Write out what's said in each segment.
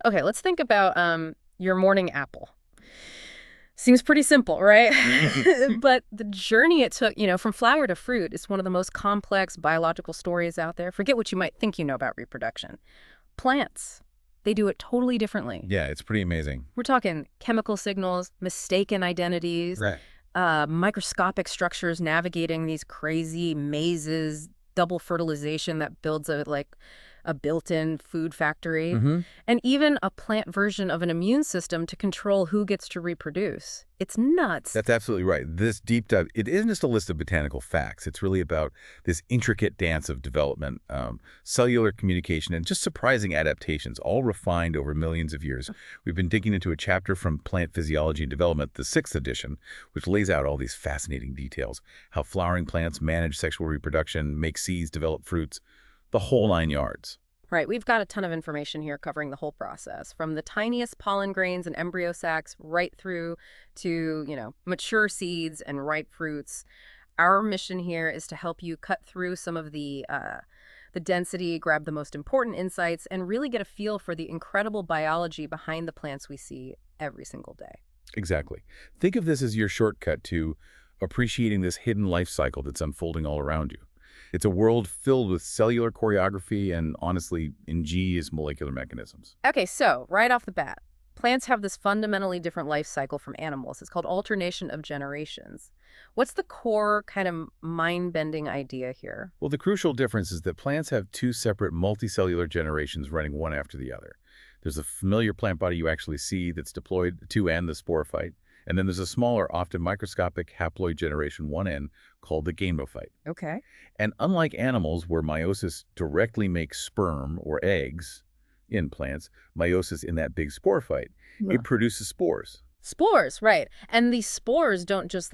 Okay, let's think about your morning apple. Seems pretty simple, right? But the journey it took, from flower to fruit is one of the most complex biological stories out there. Forget what you might think you know about reproduction. Plants, they do it totally differently. Yeah, it's pretty amazing. We're talking chemical signals, mistaken identities, Right. microscopic structures navigating these crazy mazes, double fertilization that builds a built-in food factory, hmm and even a plant version of an immune system to control who gets to reproduce. It's nuts. That's absolutely right. This deep dive, it isn't just a list of botanical facts. It's really about this intricate dance of development, cellular communication, and just surprising adaptations, all refined over millions of years. We've been digging into a chapter from Plant Physiology and Development, the 6th edition, which lays out all these fascinating details, how flowering plants manage sexual reproduction, make seeds, develop fruits, the whole 9 yards. Right, we've got a ton of information here covering the whole process, from the tiniest pollen grains and embryo sacs right through to, mature seeds and ripe fruits. Our mission here is to help you cut through some of the density, grab the most important insights, and really get a feel for the incredible biology behind the plants we see every single day. Exactly. Think of this as your shortcut to appreciating this hidden life cycle that's unfolding all around you. It's a world filled with cellular choreography and, honestly, ingenious molecular mechanisms. Okay, so right off the bat, plants have this fundamentally different life cycle from animals. It's called alternation of generations. What's the core kind of mind-bending idea here? Well, the crucial difference is that plants have two separate multicellular generations running one after the other. There's a familiar plant body you actually see that's diploid 2N, the sporophyte, and then there's a smaller, often microscopic haploid generation 1N called the gametophyte. Okay. And unlike animals where meiosis directly makes sperm or eggs in plants, meiosis in that big sporophyte, Yeah. it produces spores. Spores, right. And these spores don't just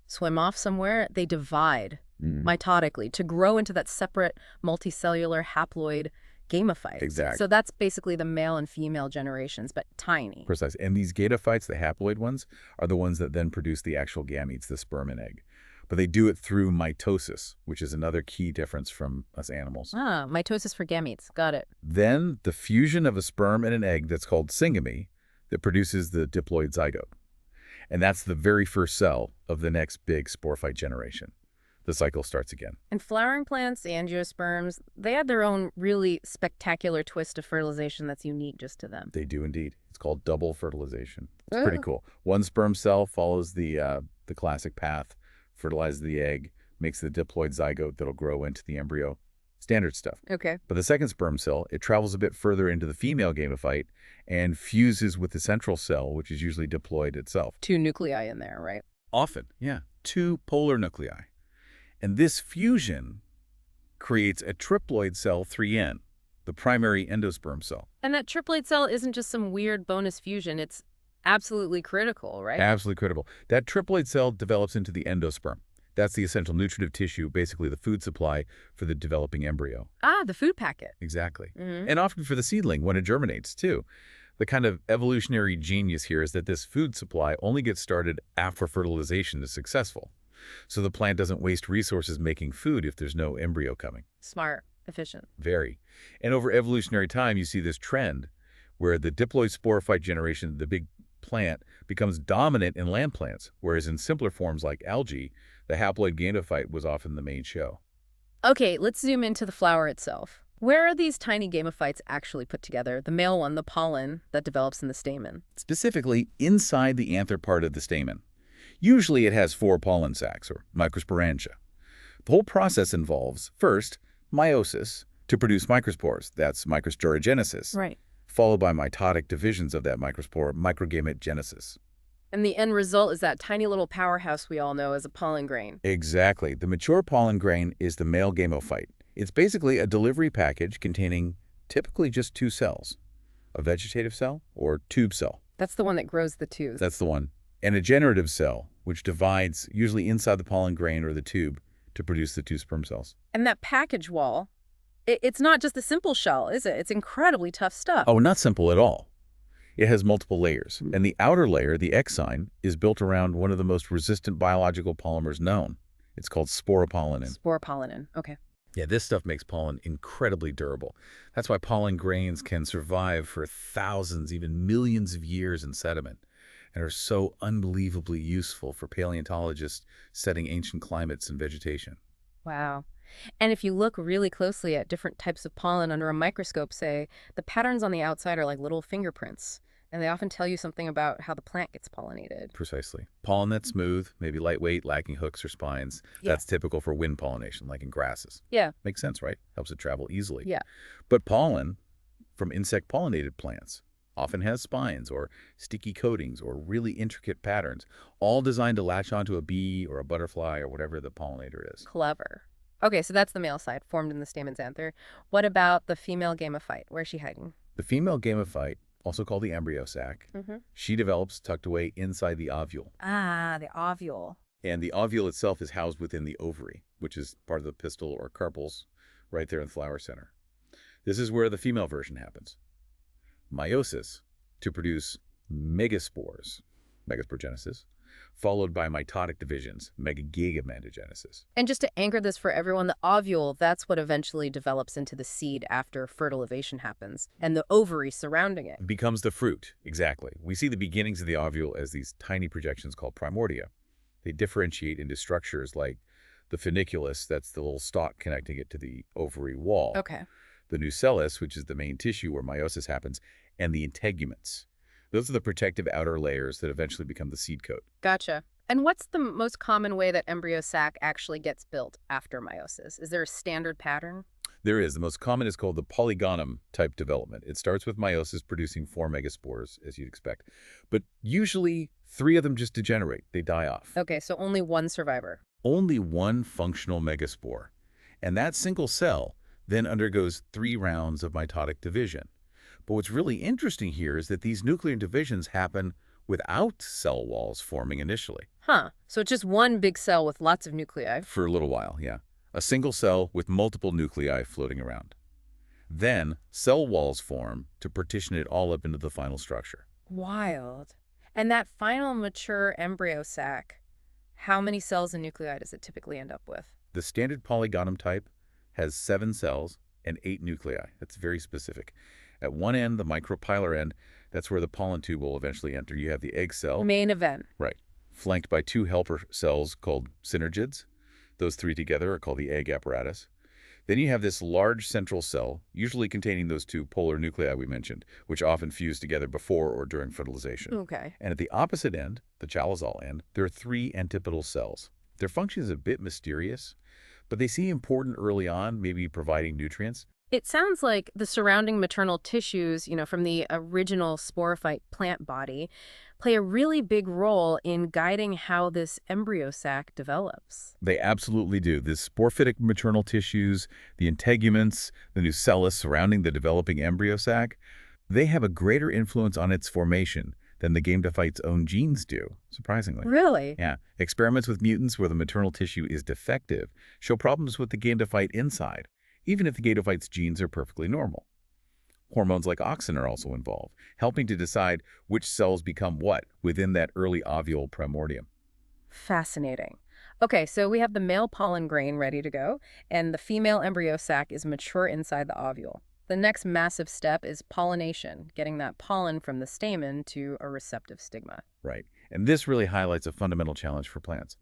swim off somewhere, they divide mitotically to grow into that separate multicellular haploid gametophyte. Exactly. So that's basically the male and female generations, but tiny. Precise. And these gametophytes, the haploid ones, are the ones that then produce the actual gametes, the sperm and egg. But they do it through mitosis, which is another key difference from us animals. Ah, mitosis for gametes. Got it. Then the fusion of a sperm and an egg that's called syngamy that produces the diploid zygote. And that's the very first cell of the next big sporophyte generation. The cycle starts again. And flowering plants, the angiosperms, they add their own really spectacular twist of fertilization that's unique just to them. They do indeed. It's called double fertilization. It's pretty cool. One sperm cell follows the classic path, fertilizes the egg, makes the diploid zygote that'll grow into the embryo. Standard stuff. Okay. But the second sperm cell, it travels a bit further into the female gametophyte and fuses with the central cell, which is usually diploid itself. Two nuclei in there, right? Often, yeah. Two polar nuclei. And this fusion creates a triploid cell 3N, the primary endosperm cell. And that triploid cell isn't just some weird bonus fusion. It's absolutely critical, right? Absolutely critical. That triploid cell develops into the endosperm. That's the essential nutritive tissue, basically the food supply for the developing embryo. Ah, the food packet. Exactly. Mm-hmm. And often for the seedling when it germinates, too. The kind of evolutionary genius here is that this food supply only gets started after fertilization is successful. So the plant doesn't waste resources making food if there's no embryo coming. Smart, efficient. Very. And over evolutionary time, you see this trend where the diploid sporophyte generation, the big plant, becomes dominant in land plants, whereas in simpler forms like algae, the haploid gametophyte was often the main show. Okay, let's zoom into the flower itself. Where are these tiny gametophytes actually put together? The male one, the pollen, that develops in the stamen. Specifically, inside the anther part of the stamen. Usually it has 4 pollen sacs, or microsporangia. The whole process involves, first, meiosis to produce microspores. That's microsporogenesis. Right. Followed by mitotic divisions of that microspore, microgametegenesis. And the end result is that tiny little powerhouse we all know as a pollen grain. Exactly. The mature pollen grain is the male gametophyte. It's basically a delivery package containing typically just 2 cells, a vegetative cell or tube cell. That's the one that grows the tubes. That's the one. And a generative cell, which divides usually inside the pollen grain or the tube to produce the 2 sperm cells. And that package wall, it's not just the simple shell, is it? It's incredibly tough stuff. Oh, not simple at all. It has multiple layers, and the outer layer, the auxin, is built around one of the most resistant biological polymers known. It's called sporopollenin. Sporopollenin, okay. Yeah, this stuff makes pollen incredibly durable. That's why pollen grains can survive for thousands, even millions of years in sediment and are so unbelievably useful for paleontologists studying ancient climates and vegetation. Wow. And if you look really closely at different types of pollen under a microscope, say, the patterns on the outside are like little fingerprints, and they often tell you something about how the plant gets pollinated. Precisely. Pollen that's smooth, maybe lightweight, lacking hooks or spines. Yeah. That's typical for wind pollination, like in grasses. Yeah. Makes sense, right? Helps it travel easily. Yeah. But pollen from insect-pollinated plants often has spines or sticky coatings or really intricate patterns, all designed to latch onto a bee or a butterfly or whatever the pollinator is. Clever. Okay, so that's the male side, formed in the stamen's anther. What about the female gametophyte? Where's she hiding? The female gametophyte, also called the embryo sac, Mm-hmm. she develops tucked away inside the ovule. Ah, the ovule. And the ovule itself is housed within the ovary, which is part of the pistil or carpels right there in the flower center. This is where the female version happens. Meiosis, to produce megaspores, megasporogenesis, followed by mitotic divisions, megagigametogenesis. And just to anchor this for everyone, the ovule, that's what eventually develops into the seed after fertilization happens, and the ovary surrounding it. Becomes the fruit, exactly. We see the beginnings of the ovule as these tiny projections called primordia. They differentiate into structures like the funiculus, that's the little stalk connecting it to the ovary wall. Okay. The nucellus, which is the main tissue where meiosis happens, and the integuments. Those are the protective outer layers that eventually become the seed coat. Gotcha. And what's the most common way that embryo sac actually gets built after meiosis? Is there a standard pattern? There is. The most common is called the polygonum type development. It starts with meiosis producing 4 megaspores, as you'd expect. But usually 3 of them just degenerate. They die off. Okay, so only one survivor. Only one functional megaspore. And that single cell then undergoes 3 rounds of mitotic division. But what's really interesting here is that these nuclear divisions happen without cell walls forming initially. Huh. So it's just one big cell with lots of nuclei. For a little while, yeah. A single cell with multiple nuclei floating around. Then, cell walls form to partition it all up into the final structure. Wild. And that final mature embryo sac, how many cells and nuclei does it typically end up with? The standard polygonum type has 7 cells and 8 nuclei. That's very specific. At one end, the micropilar end, that's where the pollen tube will eventually enter. You have the egg cell. Main event. Right. Flanked by 2 helper cells called synergids. Those 3 together are called the egg apparatus. Then you have this large central cell, usually containing those 2 polar nuclei we mentioned, which often fuse together before or during fertilization. Okay. And at the opposite end, the chalazole end, there are 3 antipodal cells. Their function is a bit mysterious, but they seem important early on, maybe providing nutrients. It sounds like the surrounding maternal tissues, from the original sporophyte plant body, play a really big role in guiding how this embryo sac develops. They absolutely do. The sporphytic maternal tissues, the integuments, the nucellus surrounding the developing embryo sac, they have a greater influence on its formation than the gametophyte's own genes do, surprisingly. Really? Yeah. Experiments with mutants where the maternal tissue is defective show problems with the gametophyte inside, even if the gametophyte's genes are perfectly normal. Hormones like auxin are also involved, helping to decide which cells become what within that early ovule primordium. Fascinating. Okay, so we have the male pollen grain ready to go, and the female embryo sac is mature inside the ovule. The next massive step is pollination, getting that pollen from the stamen to a receptive stigma. Right. And this really highlights a fundamental challenge for plants.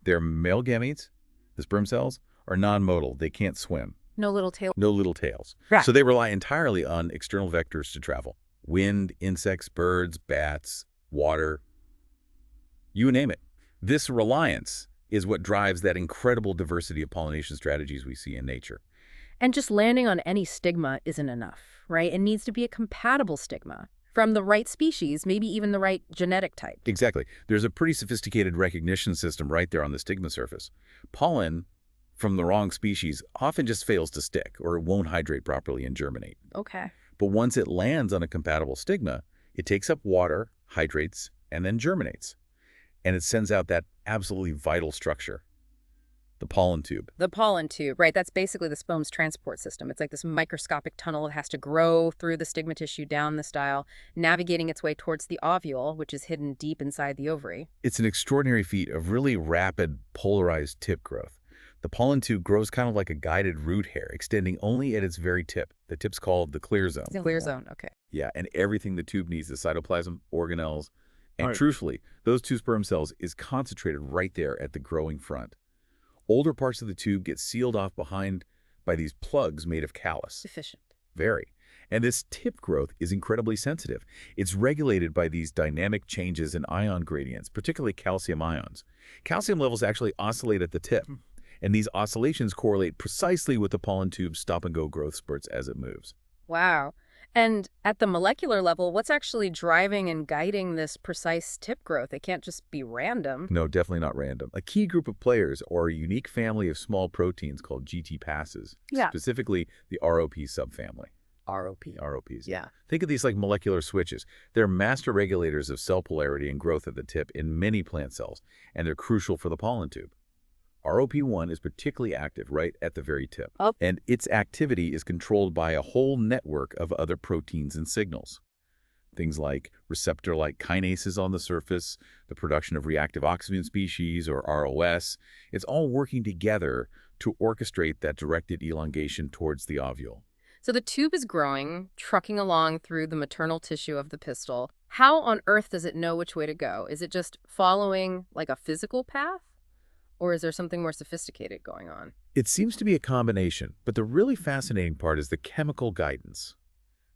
Their male gametes, the sperm cells, are non-motile. They can't swim. No little tail. No little tails. Right. So they rely entirely on external vectors to travel. Wind, insects, birds, bats, water, you name it. This reliance is what drives that incredible diversity of pollination strategies we see in nature. And just landing on any stigma isn't enough, right? It needs to be a compatible stigma from the right species, maybe even the right genetic type. Exactly. There's a pretty sophisticated recognition system right there on the stigma surface. Pollen from the wrong species often just fails to stick, or it won't hydrate properly and germinate. Okay. But once it lands on a compatible stigma, it takes up water, hydrates, and then germinates. And it sends out that absolutely vital structure, the pollen tube. The pollen tube, right? That's basically the sperm's transport system. It's like this microscopic tunnel that has to grow through the stigma tissue down the style, navigating its way towards the ovule, which is hidden deep inside the ovary. It's an extraordinary feat of really rapid, polarized tip growth. The pollen tube grows kind of like a guided root hair, extending only at its very tip. The tip's called the clear zone. Clear zone, okay. Yeah, and everything the tube needs, the cytoplasm, organelles, and Right. truthfully, those two sperm cells is concentrated right there at the growing front. Older parts of the tube get sealed off behind by these plugs made of callus. Efficient. Very. And this tip growth is incredibly sensitive. It's regulated by these dynamic changes in ion gradients, particularly calcium ions. Calcium levels actually oscillate at the tip, and these oscillations correlate precisely with the pollen tube's stop-and-go growth spurts as it moves. Wow. And at the molecular level, what's actually driving and guiding this precise tip growth? It can't just be random. No, definitely not random. A key group of players are a unique family of small proteins called GT passes, specifically the ROP subfamily. ROP. ROPs. Yeah. Think of these like molecular switches. They're master regulators of cell polarity and growth at the tip in many plant cells, and they're crucial for the pollen tube. ROP1 is particularly active right at the very tip, and its activity is controlled by a whole network of other proteins and signals. Things like receptor-like kinases on the surface, the production of reactive oxygen species, or ROS. It's all working together to orchestrate that directed elongation towards the ovule. So the tube is growing, trucking along through the maternal tissue of the pistil. How on earth does it know which way to go? Is it just following like a physical path? Or is there something more sophisticated going on? It seems to be a combination, but the really fascinating part is the chemical guidance.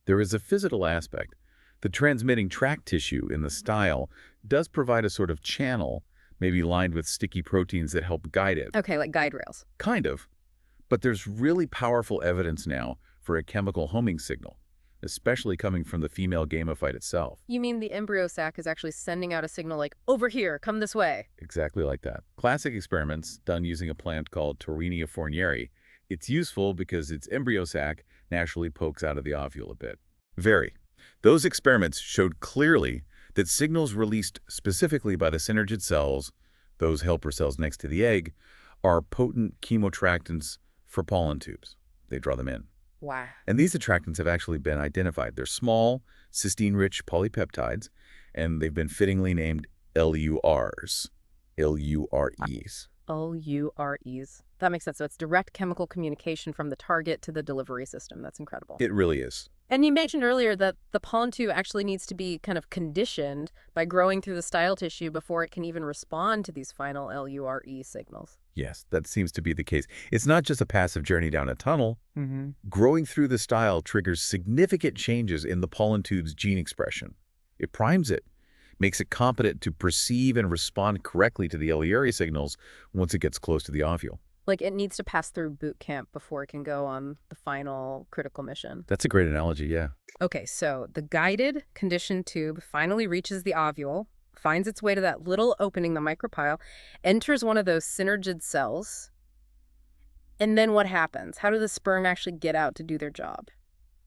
There is a physical aspect. The transmitting tract tissue in the style does provide a sort of channel, maybe lined with sticky proteins that help guide it. Okay, like guide rails. Kind of. But there's really powerful evidence now for a chemical homing signal, especially coming from the female gametophyte itself. You mean the embryo sac is actually sending out a signal like, over here, come this way? Exactly like that. Classic experiments done using a plant called Torrenia fournieri. It's useful because its embryo sac naturally pokes out of the ovule a bit. Very. Those experiments showed clearly that signals released specifically by the synergid cells, those helper cells next to the egg, are potent chemoattractants for pollen tubes. They draw them in. Wow. And these attractants have actually been identified. They're small, cysteine-rich polypeptides, and they've been fittingly named LURs. LUREs. LUREs. That makes sense. So it's direct chemical communication from the target to the delivery system. That's incredible. It really is. And you mentioned earlier that the pollen tube actually needs to be kind of conditioned by growing through the style tissue before it can even respond to these final LURE signals. Yes, that seems to be the case. It's not just a passive journey down a tunnel. Growing through the style triggers significant changes in the pollen tube's gene expression. It primes it, makes it competent to perceive and respond correctly to the LURE signals once it gets close to the ovule. Like it needs to pass through boot camp before it can go on the final critical mission. That's a great analogy, yeah. Okay, so the guided conditioned tube finally reaches the ovule, finds its way to that little opening, the micropyle, enters one of those synergid cells. And then what happens? How do the sperm actually get out to do their job?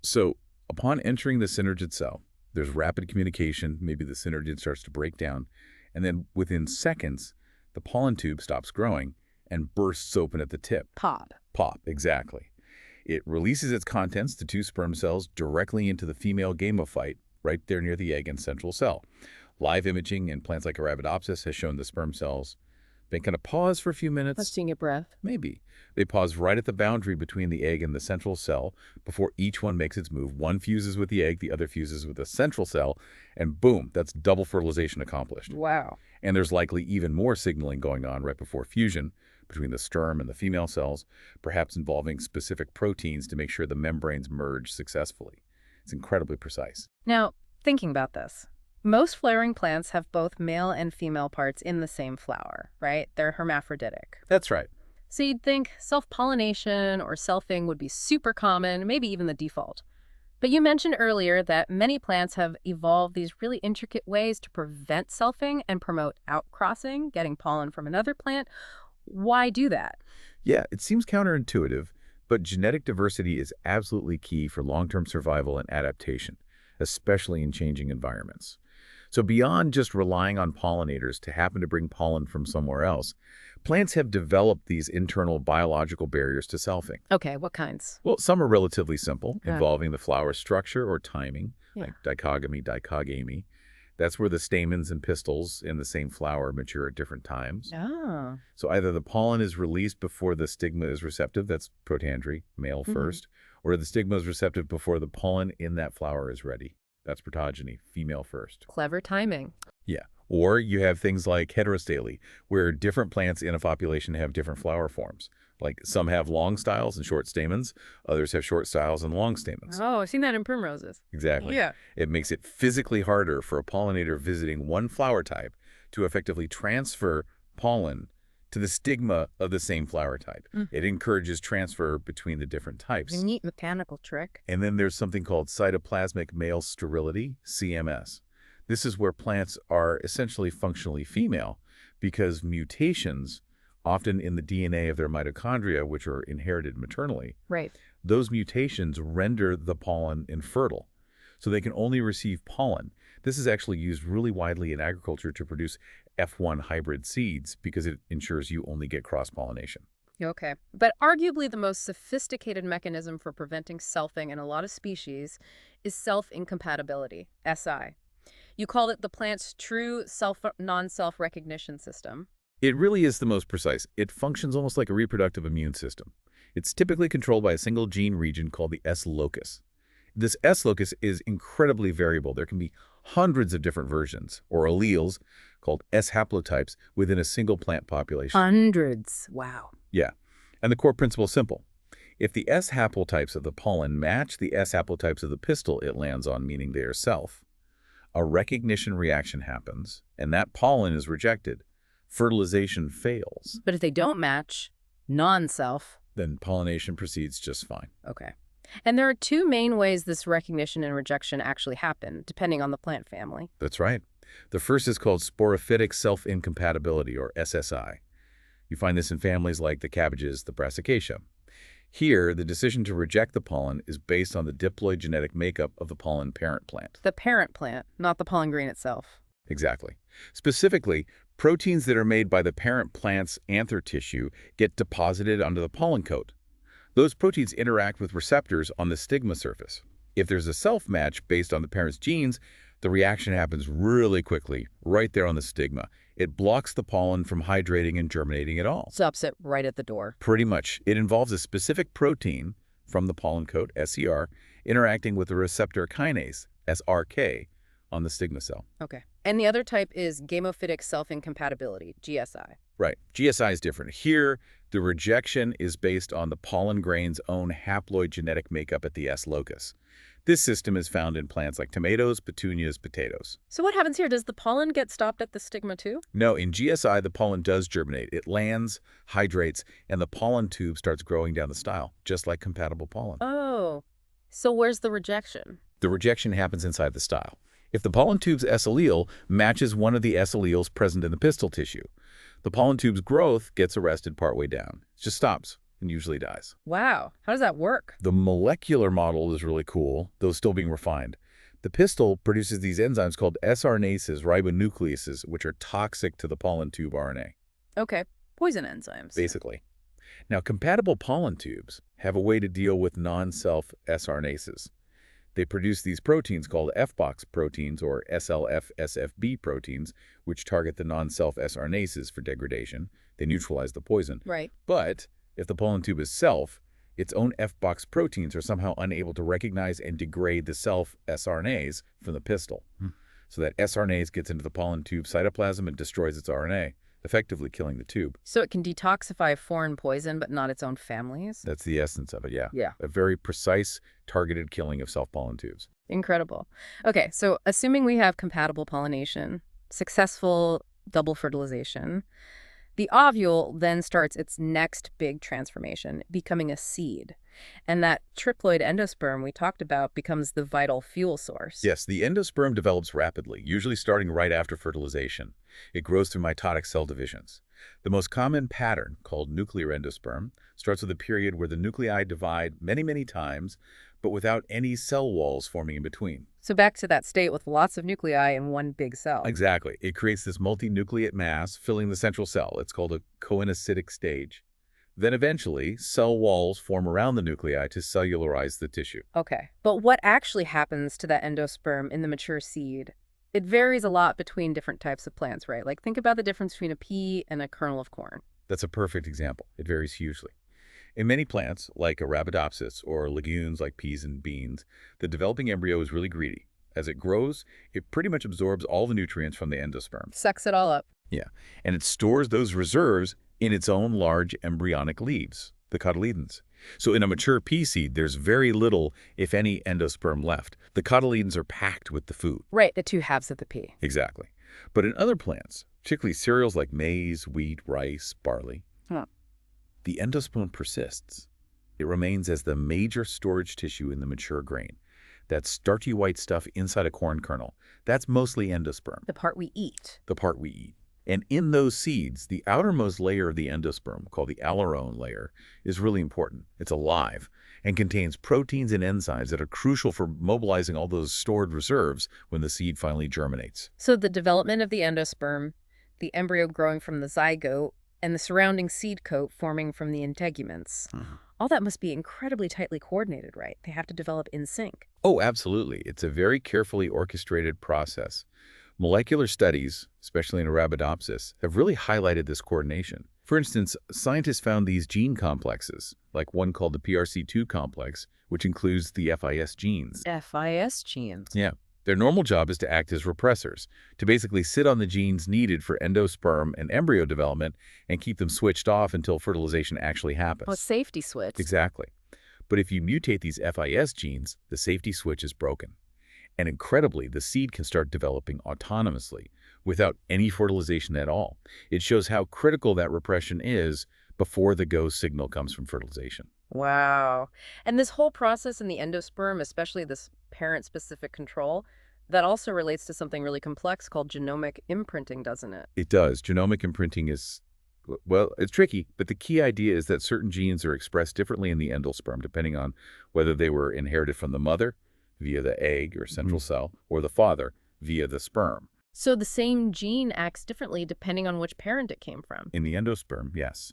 So upon entering the synergid cell, there's rapid communication. Maybe the synergid starts to break down. And then within seconds, the pollen tube stops growing and bursts open at the tip. Pop. Pop, exactly. It releases its contents, the two sperm cells, directly into the female gametophyte, right there near the egg and central cell. Live imaging in plants like Arabidopsis has shown the sperm cells. They kind of pause for a few minutes. Let's take a breath. Maybe. They pause right at the boundary between the egg and the central cell before each one makes its move. One fuses with the egg, the other fuses with the central cell, and boom, that's double fertilization accomplished. Wow. And there's likely even more signaling going on right before fusion between the sperm and the female cells, perhaps involving specific proteins to make sure the membranes merge successfully. It's incredibly precise. Now, thinking about this, most flowering plants have both male and female parts in the same flower, right? They're hermaphroditic. That's right. So you'd think self-pollination or selfing would be super common, maybe even the default. But you mentioned earlier that many plants have evolved these really intricate ways to prevent selfing and promote outcrossing, getting pollen from another plant. Why do that? Yeah, it seems counterintuitive, but genetic diversity is absolutely key for long-term survival and adaptation, especially in changing environments. So beyond just relying on pollinators to happen to bring pollen from somewhere else, plants have developed these internal biological barriers to selfing. Okay, what kinds? Well, some are relatively simple, Yeah. involving the flower structure or timing, Yeah. like dichogamy, dichogamy. That's where the stamens and pistils in the same flower mature at different times. Oh. So either the pollen is released before the stigma is receptive, that's protandry, male first, or the stigma is receptive before the pollen in that flower is ready. That's protogeny, female first. Clever timing. Yeah. Or you have things like heterostyle, where different plants in a population have different flower forms. Like some have long styles and short stamens, others have short styles and long stamens. Oh, I've seen that in primroses. Exactly. Yeah. It makes it physically harder for a pollinator visiting one flower type to effectively transfer pollen to the stigma of the same flower type. It encourages transfer between the different types. A neat mechanical trick. And then there's something called cytoplasmic male sterility, CMS. This is where plants are essentially functionally female because mutations, often in the DNA of their mitochondria, which are inherited maternally, Right. those mutations render the pollen infertile. So they can only receive pollen. This is actually used really widely in agriculture to produce F1 hybrid seeds because it ensures you only get cross-pollination. Okay. But arguably the most sophisticated mechanism for preventing selfing in a lot of species is self-incompatibility, SI. You called it the plant's true non-self recognition system. It really is the most precise. It functions almost like a reproductive immune system. It's typically controlled by a single gene region called the S locus. This S locus is incredibly variable. There can be hundreds of different versions, or alleles, called S haplotypes, within a single plant population. Hundreds. Wow. Yeah. And the core principle is simple. If the S haplotypes of the pollen match the S haplotypes of the pistil it lands on, meaning they are self, a recognition reaction happens, and that pollen is rejected. Fertilization fails. But if they don't match, non-self. Then pollination proceeds just fine. Okay. And there are two main ways this recognition and rejection actually happen, depending on the plant family. That's right. The first is called sporophytic self-incompatibility, or SSI. You find this in families like the cabbages, the brassicaceae. Here, the decision to reject the pollen is based on the diploid genetic makeup of the pollen parent plant. The parent plant, not the pollen grain itself. Exactly. Specifically, proteins that are made by the parent plant's anther tissue get deposited onto the pollen coat. Those proteins interact with receptors on the stigma surface. If there's a self-match based on the parent's genes, the reaction happens really quickly, right there on the stigma. It blocks the pollen from hydrating and germinating at all. Stops it right at the door. Pretty much. It involves a specific protein from the pollen coat, SER, interacting with the receptor kinase, SRK, on the stigma cell. Okay. And the other type is gamophytic self-incompatibility, GSI. Right. GSI is different. Here, the rejection is based on the pollen grain's own haploid genetic makeup at the S locus. This system is found in plants like tomatoes, petunias, potatoes. So what happens here? Does the pollen get stopped at the stigma too? No, in GSI, the pollen does germinate. It lands, hydrates, and the pollen tube starts growing down the style, just like compatible pollen. Oh, so where's the rejection? The rejection happens inside the style. If the pollen tube's S allele matches one of the S alleles present in the pistil tissue, the pollen tube's growth gets arrested partway down. It just stops and usually dies. Wow. How does that work? The molecular model is really cool, though still being refined. The pistil produces these enzymes called sRNases, ribonucleases, which are toxic to the pollen tube RNA. Okay. Poison enzymes. Basically. Now, compatible pollen tubes have a way to deal with non-self sRNases. They produce these proteins called FBOX proteins, or SLF-SFB proteins, which target the non-self sRNases for degradation. They neutralize the poison. Right. But if the pollen tube is self, its own FBOX proteins are somehow unable to recognize and degrade the self sRNAs from the pistil. So that sRNase gets into the pollen tube cytoplasm and destroys its RNA, effectively killing the tube. So it can detoxify foreign poison, but not its own families? That's the essence of it, yeah. Yeah. A very precise, targeted killing of self-pollen tubes. Incredible. Okay, so assuming we have compatible pollination, successful double fertilization, the ovule then starts its next big transformation, becoming a seed. And that triploid endosperm we talked about becomes the vital fuel source. Yes, the endosperm develops rapidly, usually starting right after fertilization. It grows through mitotic cell divisions. The most common pattern, called nuclear endosperm, starts with a period where the nuclei divide many, many times, but without any cell walls forming in between. So back to that state with lots of nuclei in one big cell. Exactly. It creates this multinucleate mass filling the central cell. It's called a coenocytic stage. Then eventually, cell walls form around the nuclei to cellularize the tissue. Okay, but what actually happens to that endosperm in the mature seed? It varies a lot between different types of plants, right? Like think about the difference between a pea and a kernel of corn. That's a perfect example. It varies hugely. In many plants, like Arabidopsis or legumes like peas and beans, the developing embryo is really greedy. As it grows, it pretty much absorbs all the nutrients from the endosperm. Sucks it all up. Yeah, and it stores those reserves in its own large embryonic leaves, the cotyledons. So in a mature pea seed, there's very little, if any, endosperm left. The cotyledons are packed with the food. Right, the two halves of the pea. Exactly. But in other plants, particularly cereals like maize, wheat, rice, barley, Huh. the endosperm persists. It remains as the major storage tissue in the mature grain. That starchy white stuff inside a corn kernel, that's mostly endosperm, The part we eat. the part we eat. And in those seeds, the outermost layer of the endosperm, called the aleurone layer, is really important. It's alive and contains proteins and enzymes that are crucial for mobilizing all those stored reserves when the seed finally germinates. So the development of the endosperm, the embryo growing from the zygote, and the surrounding seed coat forming from the integuments. All that must be incredibly tightly coordinated, right? They have to develop in sync. Oh, absolutely. It's a very carefully orchestrated process. Molecular studies, especially in Arabidopsis, have really highlighted this coordination. For instance, scientists found these gene complexes, like one called the PRC2 complex, which includes the FIS genes. FIS genes. Yeah. Their normal job is to act as repressors, to basically sit on the genes needed for endosperm and embryo development and keep them switched off until fertilization actually happens. Oh, a safety switch. Exactly. But if you mutate these FIS genes, the safety switch is broken. And incredibly, the seed can start developing autonomously without any fertilization at all. It shows how critical that repression is before the go signal comes from fertilization. Wow. And this whole process in the endosperm, especially this parent-specific control, that also relates to something really complex called genomic imprinting, doesn't it? It does. Genomic imprinting is, well, it's tricky, but the key idea is that certain genes are expressed differently in the endosperm depending on whether they were inherited from the mother via the egg or central cell, or the father via the sperm. So the same gene acts differently depending on which parent it came from. In the endosperm, yes.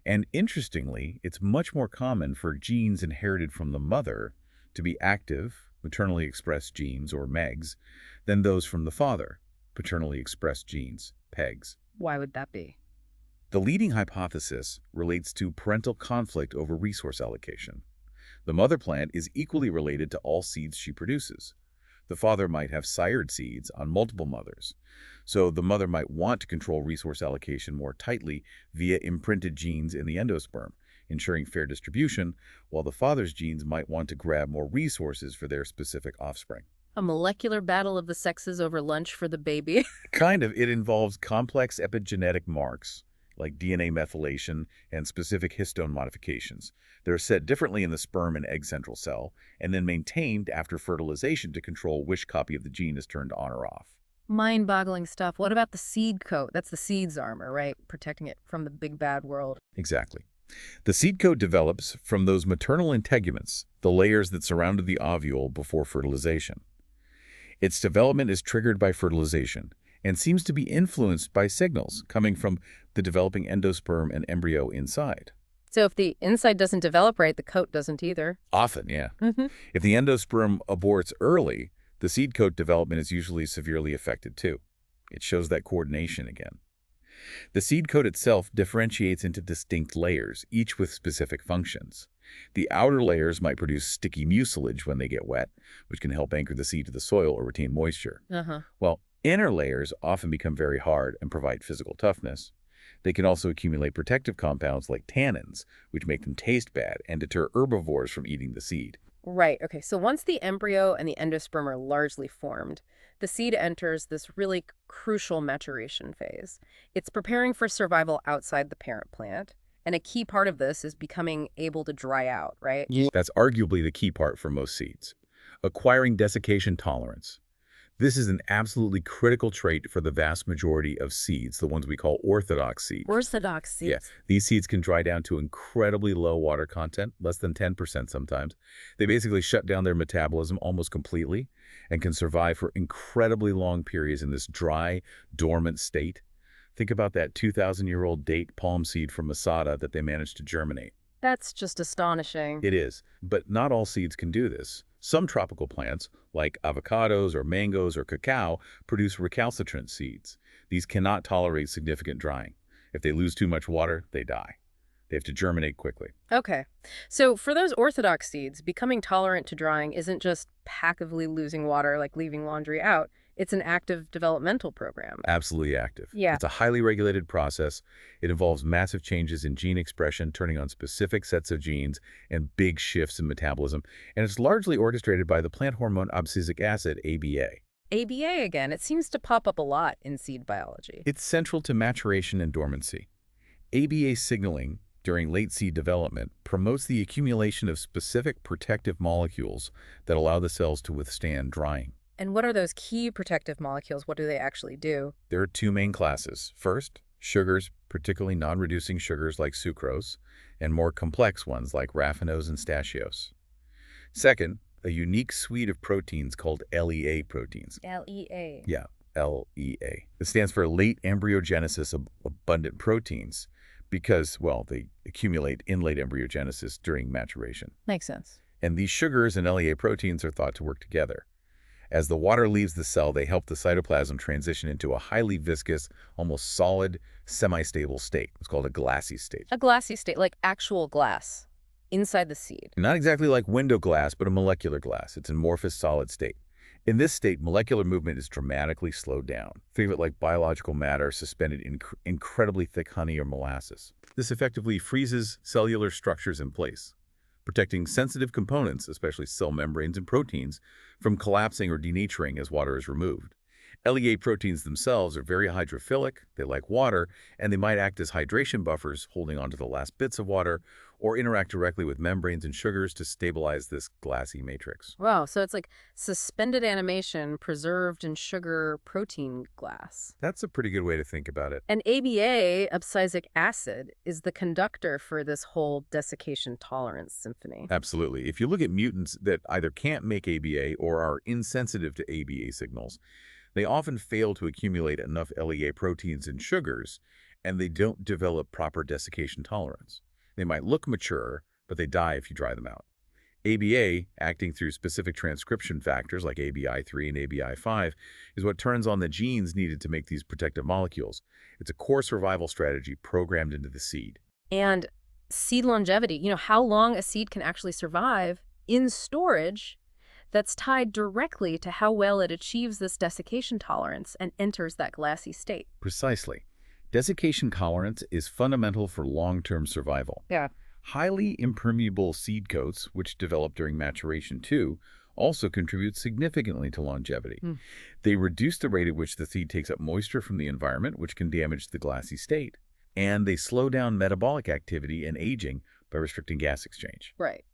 And interestingly, it's much more common for genes inherited from the mother to be active, maternally expressed genes, or MEGs, than those from the father, paternally expressed genes, PEGs. Why would that be? The leading hypothesis relates to parental conflict over resource allocation. The mother plant is equally related to all seeds she produces. The father might have sired seeds on multiple mothers, so the mother might want to control resource allocation more tightly via imprinted genes in the endosperm, ensuring fair distribution, while the father's genes might want to grab more resources for their specific offspring. A molecular battle of the sexes over lunch for the baby? Kind of. It involves complex epigenetic marks, like DNA methylation and specific histone modifications. They're set differently in the sperm and egg central cell, and then maintained after fertilization to control which copy of the gene is turned on or off. Mind-boggling stuff. What about the seed coat? That's the seed's armor, right? Protecting it from the big bad world. Exactly. The seed coat develops from those maternal integuments, the layers that surrounded the ovule before fertilization. Its development is triggered by fertilization and seems to be influenced by signals coming from the developing endosperm and embryo inside. So if the inside doesn't develop right, the coat doesn't either. Often, yeah. Mm-hmm. If the endosperm aborts early, the seed coat development is usually severely affected too. It shows that coordination again. The seed coat itself differentiates into distinct layers, each with specific functions. The outer layers might produce sticky mucilage when they get wet, which can help anchor the seed to the soil or retain moisture. While inner layers often become very hard and provide physical toughness. They can also accumulate protective compounds like tannins, which make them taste bad and deter herbivores from eating the seed. Right. Okay. So once the embryo and the endosperm are largely formed, the seed enters this really crucial maturation phase. It's preparing for survival outside the parent plant. And a key part of this is becoming able to dry out, right? Yeah. That's arguably the key part for most seeds. Acquiring desiccation tolerance. This is an absolutely critical trait for the vast majority of seeds, the ones we call orthodox seeds. Orthodox seeds. Yeah, these seeds can dry down to incredibly low water content, less than 10% sometimes. They basically shut down their metabolism almost completely and can survive for incredibly long periods in this dry, dormant state. Think about that 2,000-year-old date palm seed from Masada that they managed to germinate. That's just astonishing. It is, but not all seeds can do this. Some tropical plants, like avocados or mangoes or cacao, produce recalcitrant seeds. These cannot tolerate significant drying. If they lose too much water, they die. They have to germinate quickly. Okay. So for those orthodox seeds, becoming tolerant to drying isn't just passively losing water like leaving laundry out. It's an active developmental program. Absolutely active. Yeah. It's a highly regulated process. It involves massive changes in gene expression, turning on specific sets of genes, and big shifts in metabolism. And it's largely orchestrated by the plant hormone abscisic acid, ABA. ABA again, it seems to pop up a lot in seed biology. It's central to maturation and dormancy. ABA signaling during late seed development promotes the accumulation of specific protective molecules that allow the cells to withstand drying. And what are those key protective molecules? What do they actually do? There are two main classes. First, sugars, particularly non-reducing sugars like sucrose, and more complex ones like raffinose and stachylose. Second, a unique suite of proteins called LEA proteins. LEA. Yeah, LEA. It stands for late embryogenesis abundant proteins because, well, they accumulate in late embryogenesis during maturation. Makes sense. And these sugars and LEA proteins are thought to work together. As the water leaves the cell, they help the cytoplasm transition into a highly viscous, almost solid, semi-stable state. It's called a glassy state. A glassy state, like actual glass, inside the seed. Not exactly like window glass, but a molecular glass. It's an amorphous solid state. In this state, molecular movement is dramatically slowed down. Think of it like biological matter suspended in incredibly thick honey or molasses. This effectively freezes cellular structures in place, protecting sensitive components, especially cell membranes and proteins, from collapsing or denaturing as water is removed. LEA proteins themselves are very hydrophilic, they like water, and they might act as hydration buffers, holding onto the last bits of water, or interact directly with membranes and sugars to stabilize this glassy matrix. Wow, so it's like suspended animation preserved in sugar protein glass. That's a pretty good way to think about it. And ABA, abscisic acid, is the conductor for this whole desiccation tolerance symphony. Absolutely. If you look at mutants that either can't make ABA or are insensitive to ABA signals, they often fail to accumulate enough LEA proteins and sugars, and they don't develop proper desiccation tolerance. They might look mature, but they die if you dry them out. ABA, acting through specific transcription factors like ABI3 and ABI5, is what turns on the genes needed to make these protective molecules. It's a core survival strategy programmed into the seed. And seed longevity, how long a seed can actually survive in storage, that's tied directly to how well it achieves this desiccation tolerance and enters that glassy state. Precisely. Desiccation tolerance is fundamental for long-term survival. Yeah. Highly impermeable seed coats, which develop during maturation too, also contribute significantly to longevity. They reduce the rate at which the seed takes up moisture from the environment, which can damage the glassy state. And they slow down metabolic activity and aging by restricting gas exchange. Right.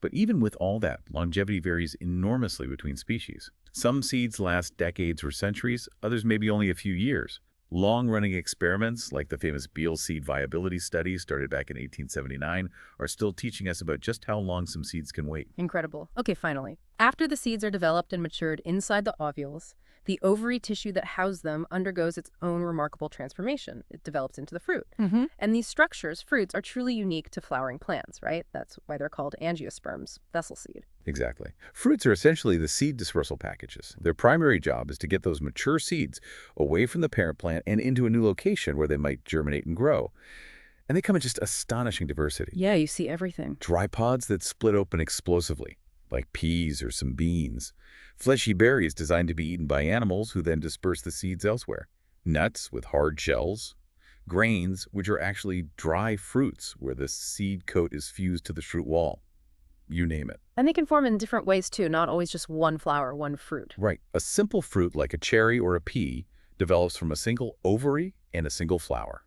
But even with all that, longevity varies enormously between species. Some seeds last decades or centuries, others maybe only a few years. Long-running experiments, like the famous Beal seed viability study started back in 1879, are still teaching us about just how long some seeds can wait. Incredible. Okay, finally. After the seeds are developed and matured inside the ovules, the ovary tissue that housed them undergoes its own remarkable transformation. It develops into the fruit. And these structures, fruits, are truly unique to flowering plants, right? That's why they're called angiosperms, vessel seed. Exactly. Fruits are essentially the seed dispersal packages. Their primary job is to get those mature seeds away from the parent plant and into a new location where they might germinate and grow. And they come in just astonishing diversity. Yeah, you see everything. Dry pods that split open explosively, like peas or some beans. Fleshy berries designed to be eaten by animals who then disperse the seeds elsewhere. Nuts with hard shells. Grains, which are actually dry fruits where the seed coat is fused to the fruit wall. You name it. And they can form in different ways too, not always just one flower, one fruit. Right. A simple fruit like a cherry or a pea develops from a single ovary and a single flower.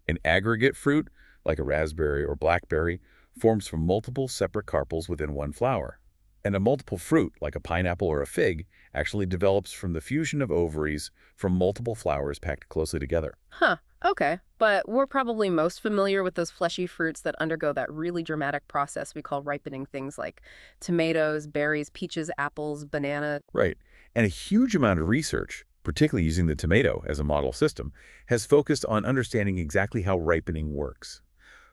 An aggregate fruit, like a raspberry or blackberry, forms from multiple separate carpels within one flower. And a multiple fruit, like a pineapple or a fig, actually develops from the fusion of ovaries from multiple flowers packed closely together. Huh. Okay. But we're probably most familiar with those fleshy fruits that undergo that really dramatic process we call ripening, things like tomatoes, berries, peaches, apples, banana. Right. And a huge amount of research, particularly using the tomato as a model system, has focused on understanding exactly how ripening works.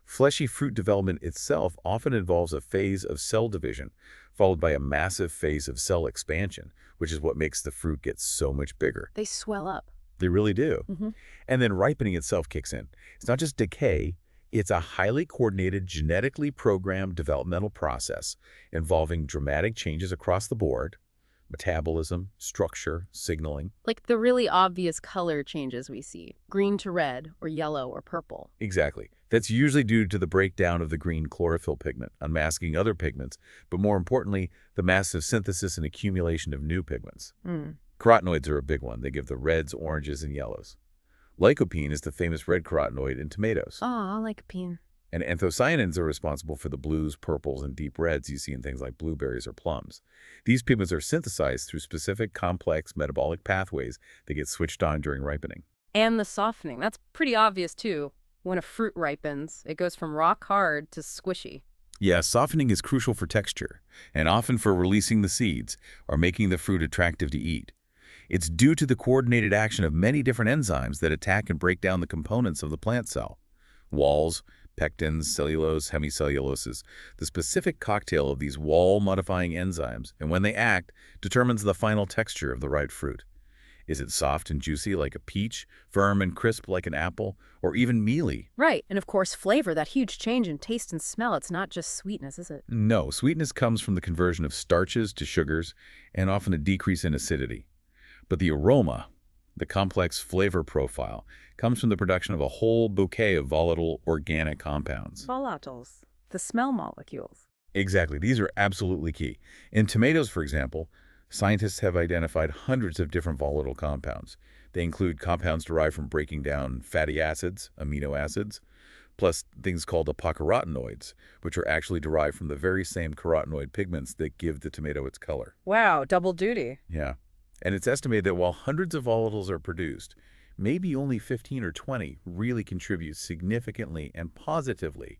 Fleshy fruit development itself often involves a phase of cell division, followed by a massive phase of cell expansion, which is what makes the fruit get so much bigger. They swell up. They really do. Hmm. And then ripening itself kicks in. It's not just decay, it's a highly coordinated, genetically programmed developmental process involving dramatic changes across the board: metabolism, structure, signaling. Like the really obvious color changes we see, green to red or yellow or purple. Exactly. That's usually due to the breakdown of the green chlorophyll pigment, unmasking other pigments, but more importantly, the massive synthesis and accumulation of new pigments. Mm. Carotenoids are a big one. They give the reds, oranges, and yellows. Lycopene is the famous red carotenoid in tomatoes. Oh, I like a peen. And anthocyanins are responsible for the blues, purples, and deep reds you see in things like blueberries or plums. These pigments are synthesized through specific complex metabolic pathways that get switched on during ripening. And the softening. That's pretty obvious, too. When a fruit ripens, it goes from rock hard to squishy. Yeah, softening is crucial for texture, and often for releasing the seeds or making the fruit attractive to eat. It's due to the coordinated action of many different enzymes that attack and break down the components of the plant cell. Walls, pectins, cellulose, hemicelluloses, the specific cocktail of these wall-modifying enzymes, and when they act, determines the final texture of the ripe fruit. Is it soft and juicy like a peach, firm and crisp like an apple, or even mealy? Right, and of course flavor, that huge change in taste and smell. It's not just sweetness, is it? No, sweetness comes from the conversion of starches to sugars, and often a decrease in acidity. But the aroma, the complex flavor profile, comes from the production of a whole bouquet of volatile organic compounds. Volatiles, the smell molecules. Exactly. These are absolutely key. In tomatoes, for example, scientists have identified hundreds of different volatile compounds. They include compounds derived from breaking down fatty acids, amino acids, plus things called apocarotenoids, which are actually derived from the very same carotenoid pigments that give the tomato its color. Wow, double duty. Yeah. And it's estimated that while hundreds of volatiles are produced, maybe only 15 or 20 really contribute significantly and positively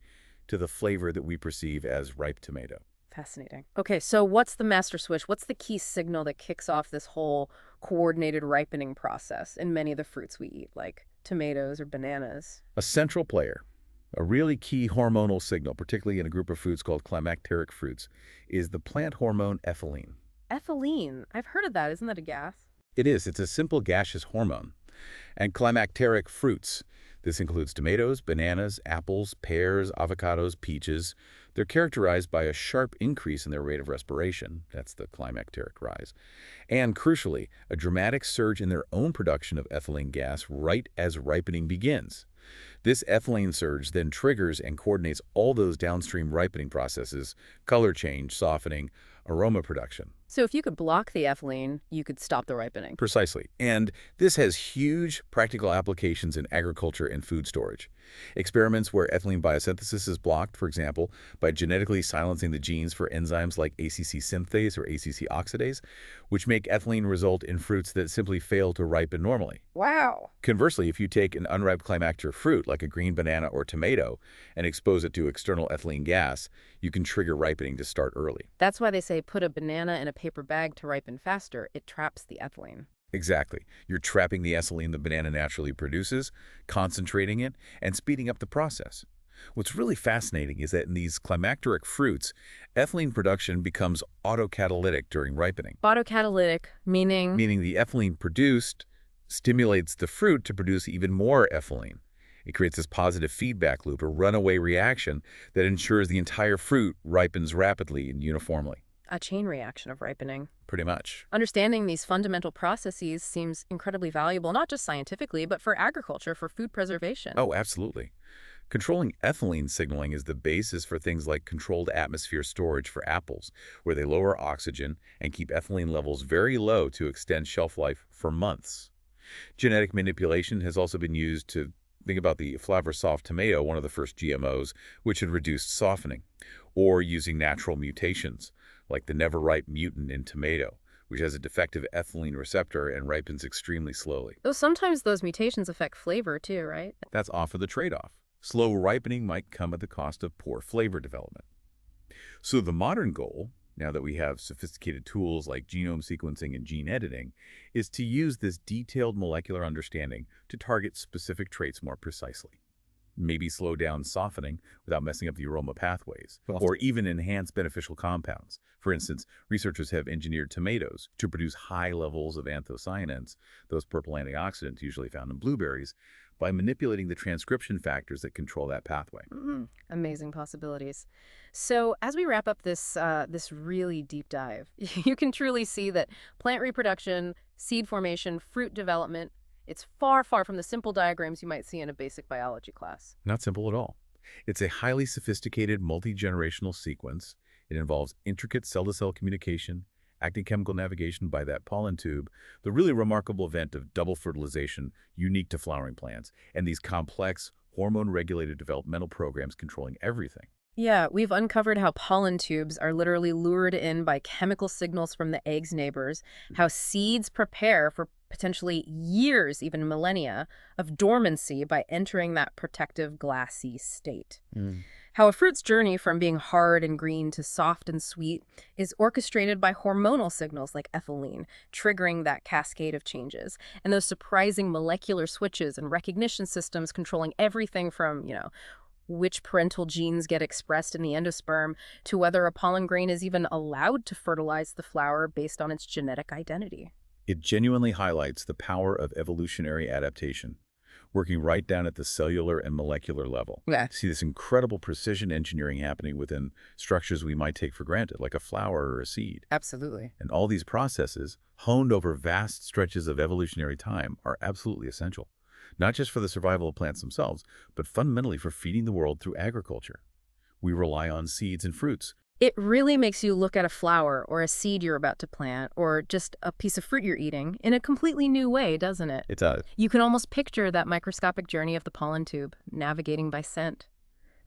to the flavor that we perceive as ripe tomato. Fascinating. Okay, so what's the master switch? What's the key signal that kicks off this whole coordinated ripening process in many of the fruits we eat, like tomatoes or bananas? A central player, a really key hormonal signal, particularly in a group of fruits called climacteric fruits, is the plant hormone ethylene. Ethylene. I've heard of that. Isn't that a gas? It is. It's a simple gaseous hormone. And climacteric fruits, this includes tomatoes, bananas, apples, pears, avocados, peaches. They're characterized by a sharp increase in their rate of respiration. That's the climacteric rise. And crucially, a dramatic surge in their own production of ethylene gas right as ripening begins. This ethylene surge then triggers and coordinates all those downstream ripening processes: color change, softening, aroma production. So if you could block the ethylene, you could stop the ripening. Precisely. And this has huge practical applications in agriculture and food storage. Experiments where ethylene biosynthesis is blocked, for example, by genetically silencing the genes for enzymes like ACC synthase or ACC oxidase, which make ethylene result in fruits that simply fail to ripen normally. Wow. Conversely, if you take an unripe climacteric fruit like a green banana or tomato and expose it to external ethylene gas, you can trigger ripening to start early. That's why they say put a banana in a paper bag to ripen faster. It traps the ethylene. Exactly. You're trapping the ethylene the banana naturally produces, concentrating it, and speeding up the process. What's really fascinating is that in these climacteric fruits, ethylene production becomes autocatalytic during ripening. Autocatalytic, meaning? Meaning the ethylene produced stimulates the fruit to produce even more ethylene. It creates this positive feedback loop, a runaway reaction that ensures the entire fruit ripens rapidly and uniformly. A chain reaction of ripening. Pretty much. Understanding these fundamental processes seems incredibly valuable, not just scientifically, but for agriculture, for food preservation. Oh, absolutely. Controlling ethylene signaling is the basis for things like controlled atmosphere storage for apples, where they lower oxygen and keep ethylene levels very low to extend shelf life for months. Genetic manipulation has also been used to think about the Flavorsoft tomato, one of the first GMOs, which had reduced softening, or using natural mutations, like the never-ripe mutant in tomato, which has a defective ethylene receptor and ripens extremely slowly. Though sometimes those mutations affect flavor too, right? That's often the trade-off. Slow ripening might come at the cost of poor flavor development. So the modern goal, now that we have sophisticated tools like genome sequencing and gene editing, is to use this detailed molecular understanding to target specific traits more precisely. maybe slow down softening without messing up the aroma pathways, Well, or even enhance beneficial compounds. For instance, researchers have engineered tomatoes to produce high levels of anthocyanins, those purple antioxidants usually found in blueberries, by manipulating the transcription factors that control that pathway. Amazing possibilities. So as we wrap up this really deep dive, you can truly see that plant reproduction, seed formation, fruit development, it's far, far from the simple diagrams you might see in a basic biology class. Not simple at all. It's a highly sophisticated multi-generational sequence. It involves intricate cell-to-cell communication, active chemical navigation by that pollen tube, the really remarkable event of double fertilization unique to flowering plants, and these complex, hormone-regulated developmental programs controlling everything. Yeah, we've uncovered how pollen tubes are literally lured in by chemical signals from the egg's neighbors, how seeds prepare for potentially years, even millennia, of dormancy by entering that protective glassy state. How a fruit's journey from being hard and green to soft and sweet is orchestrated by hormonal signals like ethylene, triggering that cascade of changes, and those surprising molecular switches and recognition systems controlling everything from, which parental genes get expressed in the endosperm to whether a pollen grain is even allowed to fertilize the flower based on its genetic identity. It genuinely highlights the power of evolutionary adaptation, working right down at the cellular and molecular level. Yeah. See this incredible precision engineering happening within structures we might take for granted, like a flower or a seed. Absolutely. And all these processes, honed over vast stretches of evolutionary time, are absolutely essential, not just for the survival of plants themselves, but fundamentally for feeding the world through agriculture. We rely on seeds and fruits. It really makes you look at a flower or a seed you're about to plant or just a piece of fruit you're eating in a completely new way, doesn't it? It does. You can almost picture that microscopic journey of the pollen tube, navigating by scent.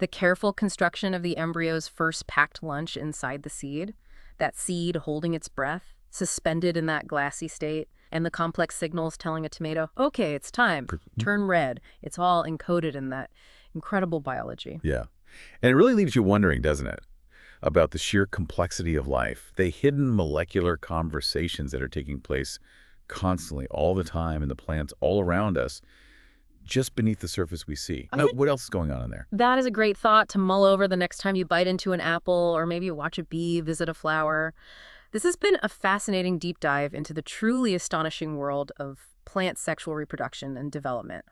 The careful construction of the embryo's first packed lunch inside the seed, that seed holding its breath, suspended in that glassy state, and the complex signals telling a tomato, okay, it's time, turn red. It's all encoded in that incredible biology. Yeah. And it really leaves you wondering, doesn't it, about the sheer complexity of life, the hidden molecular conversations that are taking place constantly, all the time, in the plants all around us, just beneath the surface we see. What else is going on in there? That is a great thought to mull over the next time you bite into an apple or maybe watch a bee visit a flower. This has been a fascinating deep dive into the truly astonishing world of plant sexual reproduction and development.